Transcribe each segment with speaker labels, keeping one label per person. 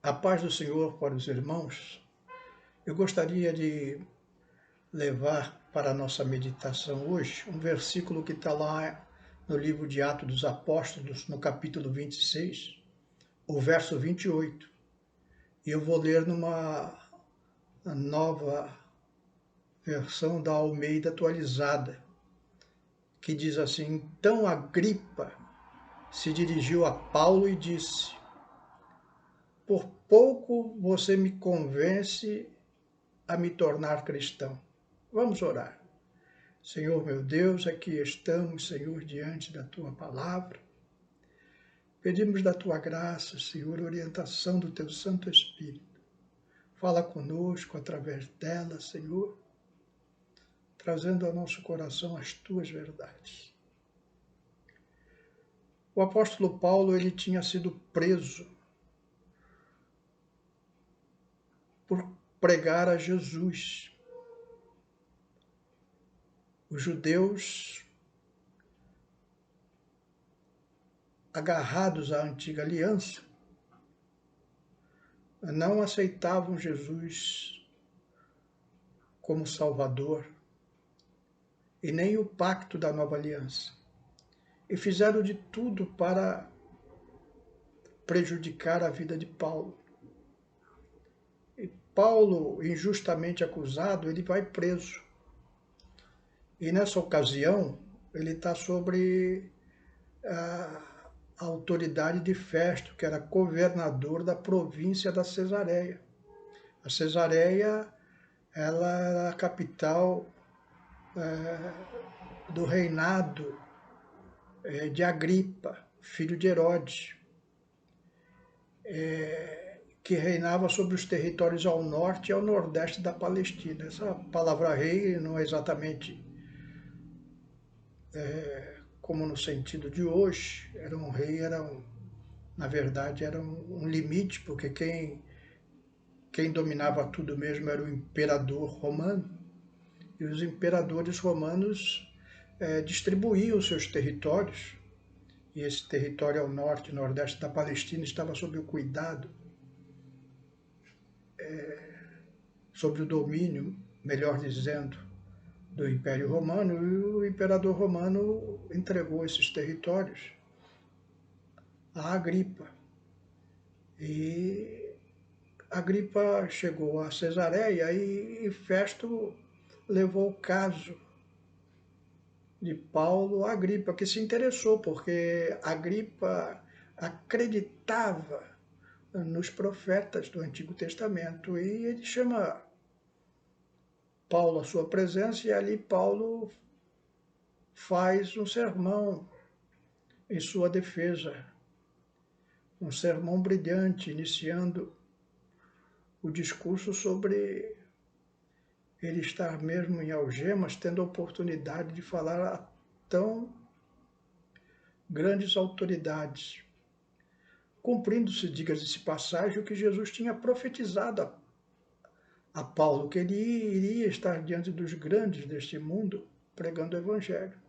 Speaker 1: A paz do Senhor para os irmãos. Eu gostaria de levar para a nossa meditação hoje um versículo que está lá no livro de Atos dos Apóstolos, no capítulo 26, o verso 28. E eu vou ler numa nova versão da Almeida atualizada, que diz assim: Então Agripa se dirigiu a Paulo e disse: Por pouco você me convence a me tornar cristão. Vamos orar. Senhor meu Deus, aqui estamos, Senhor, diante da Tua palavra. Pedimos da Tua graça, Senhor, orientação do Teu Santo Espírito. Fala conosco através dela, Senhor, trazendo ao nosso coração as Tuas verdades. O apóstolo Paulo, ele tinha sido preso por pregar a Jesus. Os judeus, agarrados à antiga aliança, não aceitavam Jesus como Salvador e nem o pacto da nova aliança. E fizeram de tudo para prejudicar a vida de Paulo. E Paulo, injustamente acusado, ele vai preso. E nessa ocasião, ele está sobre a autoridade de Festo, que era governador da província da Cesareia. A Cesareia, ela era a capital do reinado de Agripa, filho de Herodes, que reinava sobre os territórios ao norte e ao nordeste da Palestina. Essa palavra rei não é exatamente como no sentido de hoje. Era um rei, na verdade, era um limite, porque quem dominava tudo mesmo era o imperador romano. E os imperadores romanos distribuíam seus territórios, e esse território ao norte e nordeste da Palestina estava sob o cuidado, sob o domínio, melhor dizendo, do Império Romano, e o imperador romano entregou esses territórios a Agripa. E Agripa chegou a Cesareia e Festo levou o caso de Paulo a Agripa, que se interessou, porque Agripa acreditava nos profetas do Antigo Testamento, e ele chama Paulo à sua presença, e ali Paulo faz um sermão em sua defesa, um sermão brilhante, iniciando o discurso sobre ele estar mesmo em algemas, tendo a oportunidade de falar a tão grandes autoridades, cumprindo-se, diga-se passagem, o que Jesus tinha profetizado a Paulo, que ele iria estar diante dos grandes deste mundo pregando o Evangelho.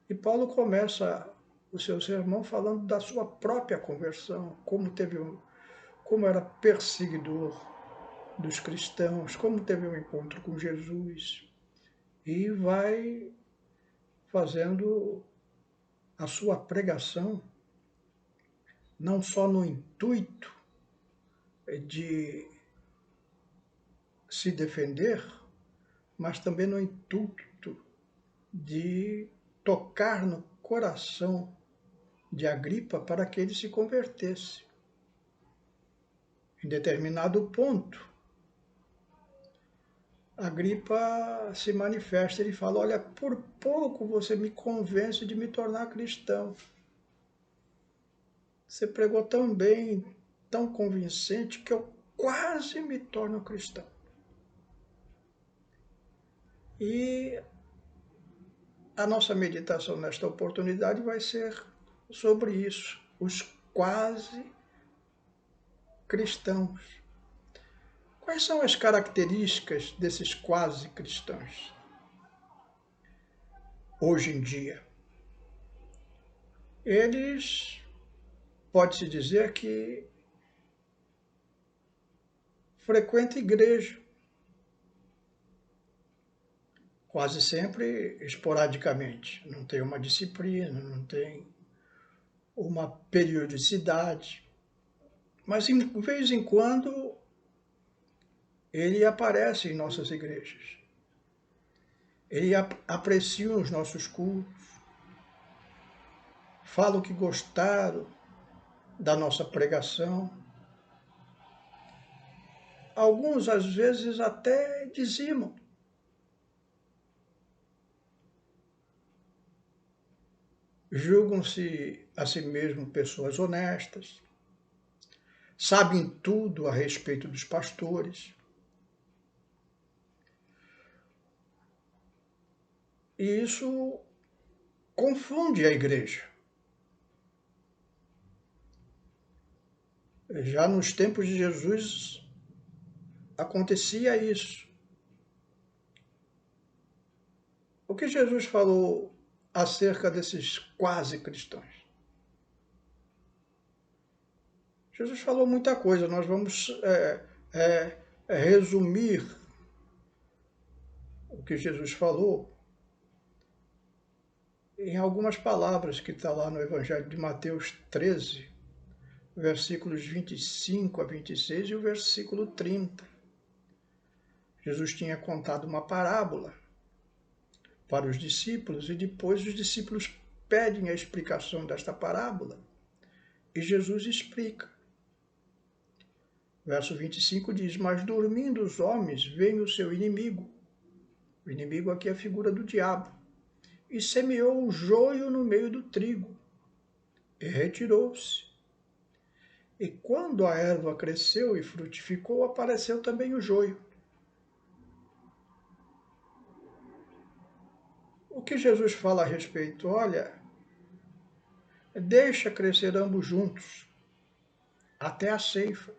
Speaker 1: E Paulo começa o seu sermão falando da sua própria conversão, como era perseguidor dos cristãos, como teve um encontro com Jesus, e vai fazendo a sua pregação não só no intuito de se defender, mas também no intuito de tocar no coração de Agripa para que ele se convertesse. Em determinado ponto, Agripa se manifesta, ele fala: olha, por pouco você me convence de me tornar cristão. Você pregou tão bem, tão convincente, que eu quase me torno cristão. E a nossa meditação nesta oportunidade vai ser sobre isso, os quase cristãos. Quais são as características desses quase cristãos hoje em dia? Eles, pode-se dizer que frequenta igreja, quase sempre esporadicamente. Não tem uma disciplina, não tem uma periodicidade, mas de vez em quando ele aparece em nossas igrejas. Ele aprecia os nossos cultos, fala o que gostaram da nossa pregação. Alguns, às vezes, até dizimam. Julgam-se a si mesmo pessoas honestas, sabem tudo a respeito dos pastores. E isso confunde a igreja. Já nos tempos de Jesus acontecia isso. O que Jesus falou acerca desses quase cristãos? Jesus falou muita coisa, nós vamos resumir o que Jesus falou em algumas palavras que está lá no Evangelho de Mateus 13, versículos 25 a 26 e o versículo 30. Jesus tinha contado uma parábola para os discípulos e depois os discípulos pedem a explicação desta parábola e Jesus explica. Verso 25 diz: Mas dormindo os homens, vem o seu inimigo. O inimigo aqui é a figura do diabo. E semeou o joio no meio do trigo. E retirou-se. E quando a erva cresceu e frutificou, apareceu também o joio. O que Jesus fala a respeito? Olha, deixa crescer ambos juntos, até a ceifa.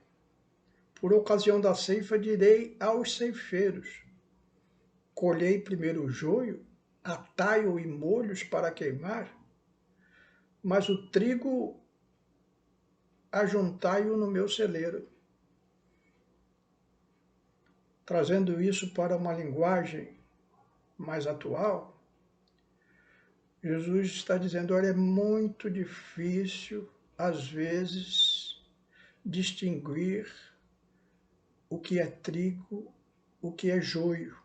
Speaker 1: Por ocasião da ceifa, direi aos ceifeiros: colhei primeiro o joio, atai-o em molhos para queimar, mas o trigo ajuntai-o no meu celeiro. Trazendo isso para uma linguagem mais atual, Jesus está dizendo, olha, é muito difícil, às vezes, distinguir o que é trigo, o que é joio.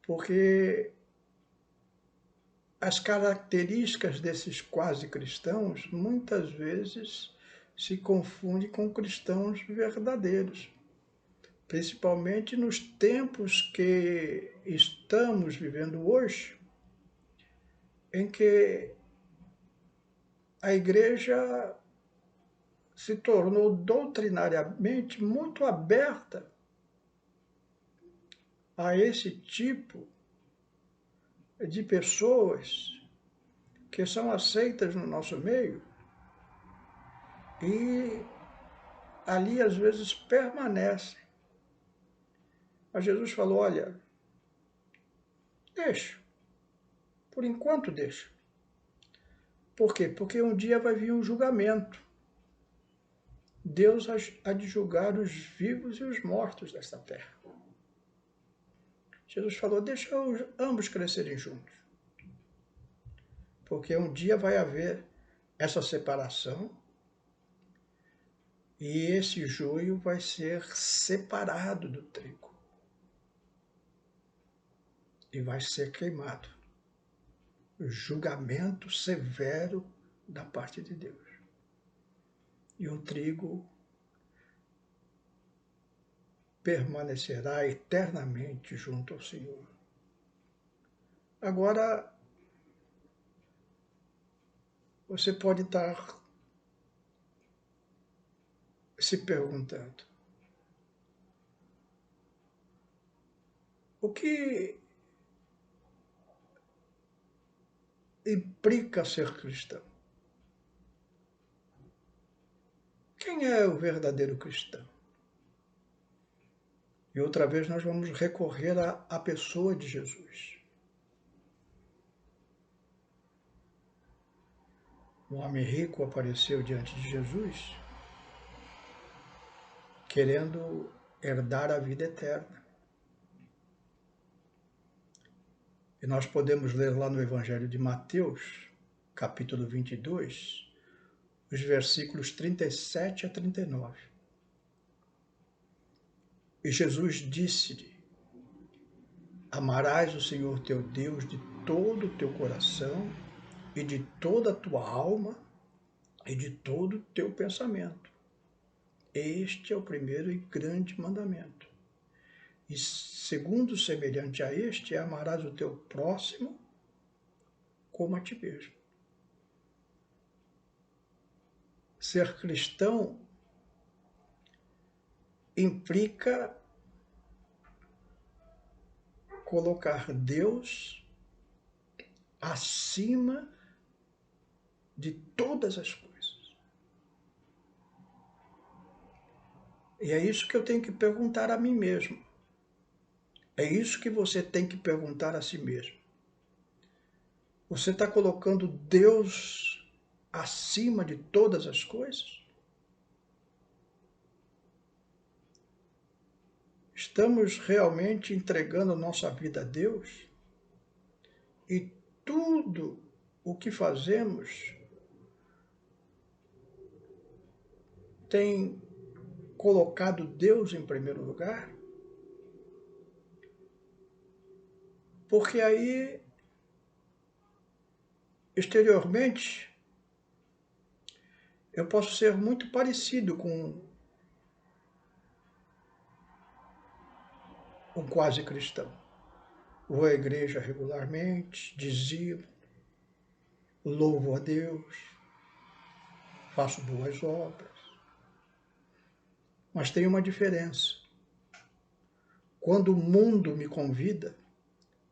Speaker 1: Porque as características desses quase cristãos muitas vezes se confundem com cristãos verdadeiros, principalmente nos tempos que estamos vivendo hoje, em que a igreja se tornou doutrinariamente muito aberta a esse tipo de pessoas que são aceitas no nosso meio e ali às vezes permanecem. Mas Jesus falou, olha, deixa, por enquanto deixa. Por quê? Porque um dia vai vir um julgamento. Deus há de julgar os vivos e os mortos desta terra. Jesus falou, deixa ambos crescerem juntos. Porque um dia vai haver essa separação e esse joio vai ser separado do trigo e vai ser queimado. O julgamento severo da parte de Deus. E o trigo permanecerá eternamente junto ao Senhor. Agora, você pode estar se perguntando, o que implica ser cristão? Quem é o verdadeiro cristão? E outra vez nós vamos recorrer à pessoa de Jesus. Um homem rico apareceu diante de Jesus, querendo herdar a vida eterna. E nós podemos ler lá no Evangelho de Mateus, capítulo 22, os versículos 37 a 39. E Jesus disse-lhe: amarás o Senhor teu Deus de todo o teu coração e de toda a tua alma e de todo o teu pensamento. Este é o primeiro e grande mandamento. E segundo semelhante a este, amarás o teu próximo como a ti mesmo. Ser cristão implica colocar Deus acima de todas as coisas. E é isso que eu tenho que perguntar a mim mesmo. É isso que você tem que perguntar a si mesmo. Você está colocando Deus acima de todas as coisas? Estamos realmente entregando a nossa vida a Deus? E tudo o que fazemos tem colocado Deus em primeiro lugar? Porque aí, exteriormente, eu posso ser muito parecido com um quase cristão. Vou à igreja regularmente, dizimo, louvo a Deus, faço boas obras. Mas tem uma diferença. Quando o mundo me convida,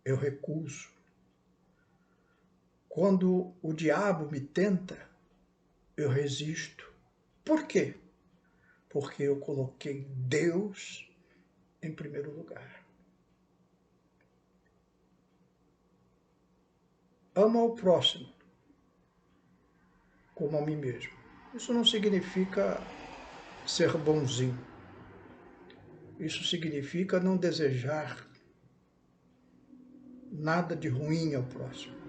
Speaker 1: eu recuso. Quando o diabo me tenta, eu resisto. Por quê? Porque eu coloquei Deus em primeiro lugar. Ama ao próximo como a mim mesmo. Isso não significa ser bonzinho. Isso significa não desejar nada de ruim ao próximo.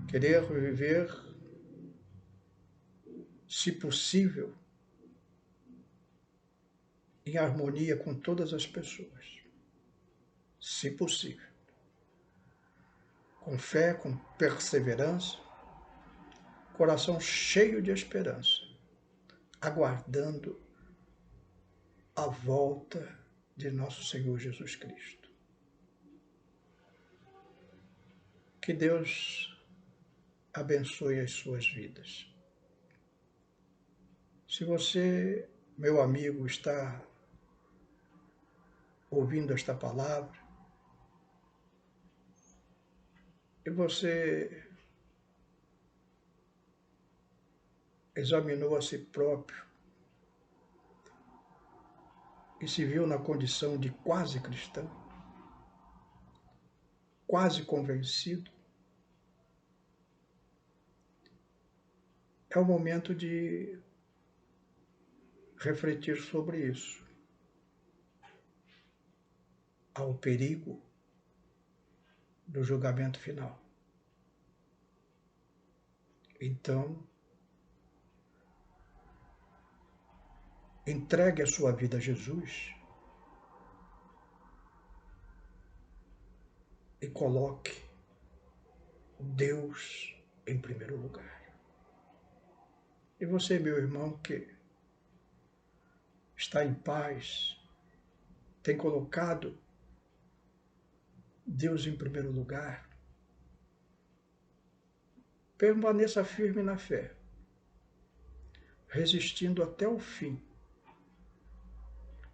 Speaker 1: Querer viver, se possível, em harmonia com todas as pessoas. Se possível. Com fé, com perseverança, coração cheio de esperança, aguardando a volta de nosso Senhor Jesus Cristo. Que Deus abençoe as suas vidas. Se você, meu amigo, está ouvindo esta palavra e você examinou a si próprio e se viu na condição de quase cristão, quase convencido, é o momento de refletir sobre isso. Há o perigo do julgamento final. Então, entregue a sua vida a Jesus e coloque Deus em primeiro lugar. E você, meu irmão, que está em paz, tem colocado Deus em primeiro lugar, permaneça firme na fé, resistindo até o fim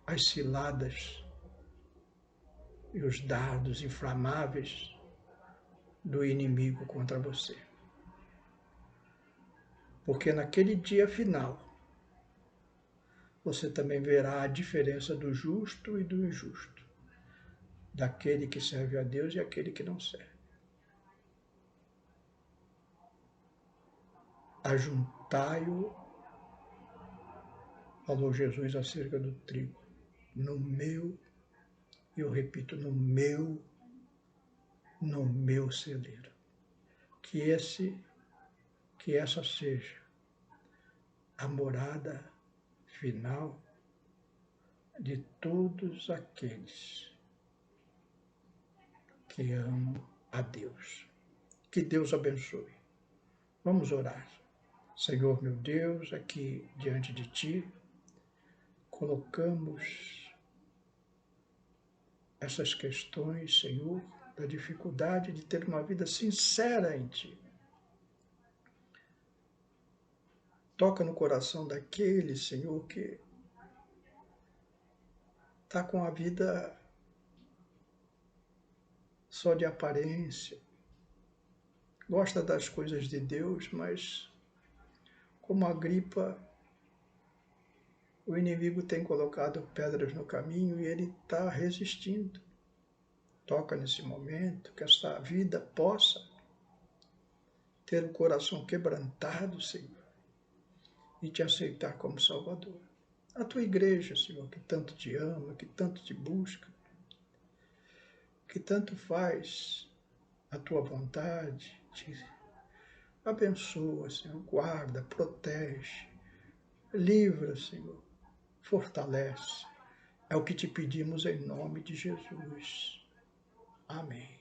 Speaker 1: às ciladas e os dardos inflamáveis do inimigo contra você. Porque naquele dia final, você também verá a diferença do justo e do injusto, daquele que serve a Deus e aquele que não serve. Ajuntai-o falou Jesus acerca do trigo. No meu, eu repito, no meu celeiro. Que essa seja a morada final de todos aqueles que amam a Deus. Que Deus abençoe. Vamos orar. Senhor meu Deus, aqui diante de Ti, colocamos essas questões, Senhor, da dificuldade de ter uma vida sincera em Ti. Toca no coração daquele, Senhor, que está com a vida só de aparência, gosta das coisas de Deus, mas como Agripa, o inimigo tem colocado pedras no caminho e ele está resistindo. Toca nesse momento, que esta vida possa ter o coração quebrantado, Senhor, e te aceitar como Salvador. A tua igreja, Senhor, que tanto te ama, que tanto te busca, que tanto faz a tua vontade, te abençoa, Senhor, guarda, protege, livra, Senhor, fortalece. É o que te pedimos em nome de Jesus. Amém.